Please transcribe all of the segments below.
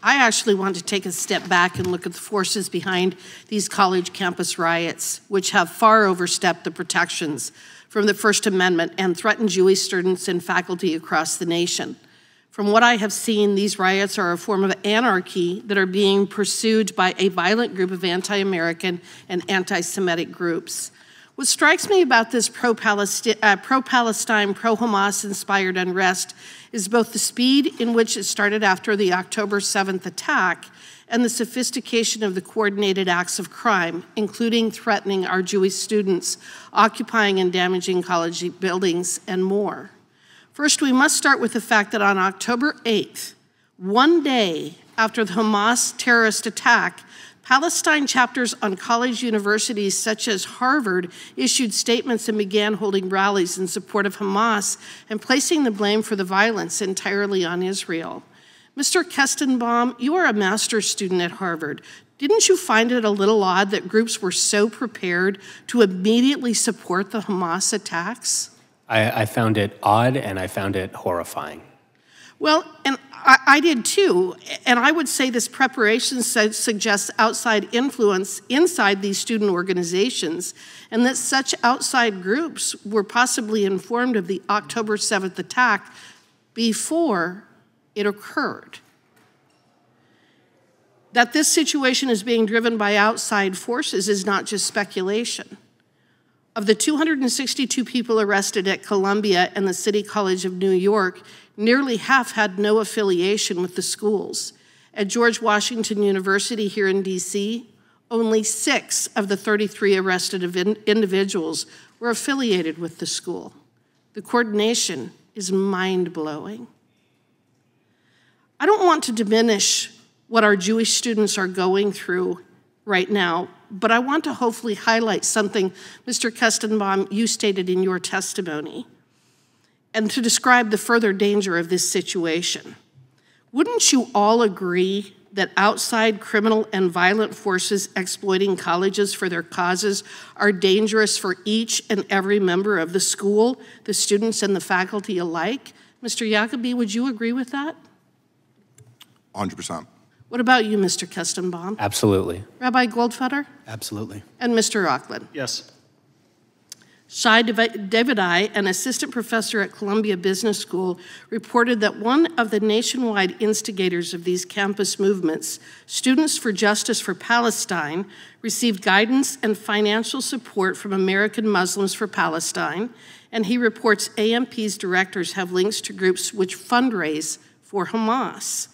I actually want to take a step back and look at the forces behind these college campus riots, which have far overstepped the protections from the First Amendment and threaten Jewish students and faculty across the nation. From what I have seen, these riots are a form of anarchy that are being pursued by a violent group of anti-American and anti-Semitic groups. What strikes me about this pro-Palestine, pro-Hamas inspired unrest is both the speed in which it started after the October 7th attack and the sophistication of the coordinated acts of crime, including threatening our Jewish students, occupying and damaging college buildings, and more. First, we must start with the fact that on October 8th, one day after the Hamas terrorist attack, Palestine chapters on college universities such as Harvard issued statements and began holding rallies in support of Hamas and placing the blame for the violence entirely on Israel. Mr. Kestenbaum, you are a master's student at Harvard. Didn't you find it a little odd that groups were so prepared to immediately support the Hamas attacks? I found it odd and I found it horrifying. Well, and I did too, and I would say this preparation suggests outside influence inside these student organizations, and that such outside groups were possibly informed of the October 7th attack before it occurred. That this situation is being driven by outside forces is not just speculation. Of the 262 people arrested at Columbia and the City College of New York, nearly half had no affiliation with the schools. At George Washington University here in DC, only 6 of the 33 arrested individuals were affiliated with the school. The coordination is mind-blowing. I don't want to diminish what our Jewish students are going through right now, but I want to hopefully highlight something, Mr. Kestenbaum, you stated in your testimony, and to describe the further danger of this situation. Wouldn't you all agree that outside criminal and violent forces exploiting colleges for their causes are dangerous for each and every member of the school, the students and the faculty alike? Mr. Jacobi, would you agree with that? 100%. What about you, Mr. Kestenbaum? Absolutely. Rabbi Goldfeder? Absolutely. And Mr. Rockland? Yes. Shai Davidai, an assistant professor at Columbia Business School, reported that one of the nationwide instigators of these campus movements, Students for Justice for Palestine, received guidance and financial support from American Muslims for Palestine, and he reports AMP's directors have links to groups which fundraise for Hamas.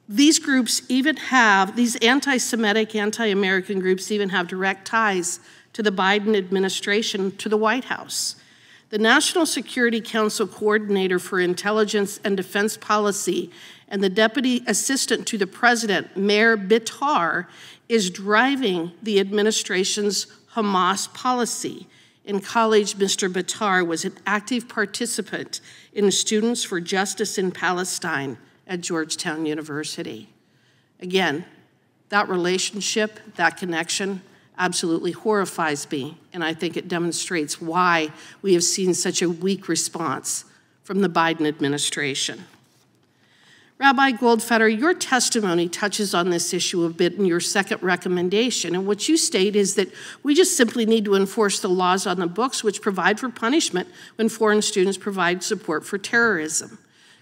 These groups even have, these anti-Semitic, anti-American groups even have direct ties to the Biden administration, to the White House. The National Security Council Coordinator for Intelligence and Defense Policy and the Deputy Assistant to the President, Mayor Bitar, is driving the administration's Hamas policy. In college, Mr. Bitar was an active participant in Students for Justice in Palestine at Georgetown University. Again, that relationship, that connection, absolutely horrifies me, and I think it demonstrates why we have seen such a weak response from the Biden administration. Rabbi Goldfeder, your testimony touches on this issue a bit in your second recommendation, and what you state is that we just simply need to enforce the laws on the books which provide for punishment when foreign students provide support for terrorism.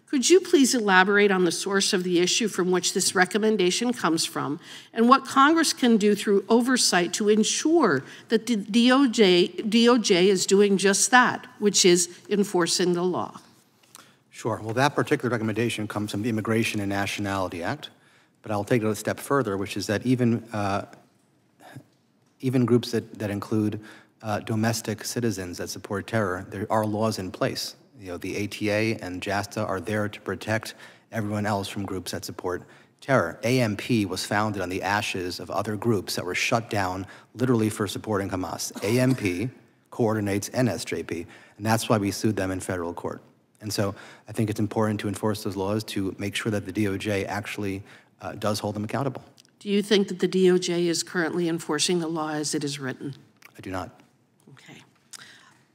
Could you please elaborate on the source of the issue from which this recommendation comes from and what Congress can do through oversight to ensure that the DOJ is doing just that, which is enforcing the law? Sure. Well, that particular recommendation comes from the Immigration and Nationality Act, but I'll take it a step further, which is that even groups that include domestic citizens that support terror, there are laws in place. You know, the ATA and JASTA are there to protect everyone else from groups that support terror. AMP was founded on the ashes of other groups that were shut down literally for supporting Hamas. AMP coordinates NSJP, and that's why we sued them in federal court. And so I think it's important to enforce those laws to make sure that the DOJ actually does hold them accountable. Do you think that the DOJ is currently enforcing the law as it is written? I do not. Okay.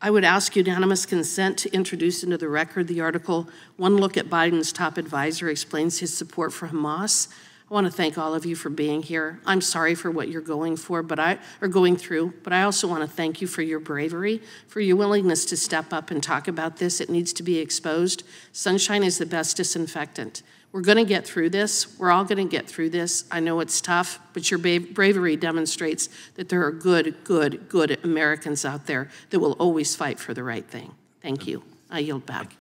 I would ask unanimous consent to introduce into the record the article, "One Look at Biden's Top Advisor Explains His Support for Hamas." I want to thank all of you for being here. I'm sorry for what you're going through, but I also want to thank you for your bravery, for your willingness to step up and talk about this. It needs to be exposed. Sunshine is the best disinfectant. We're going to get through this. We're all going to get through this. I know it's tough, but your bravery demonstrates that there are good Americans out there that will always fight for the right thing. Thank you. I yield back.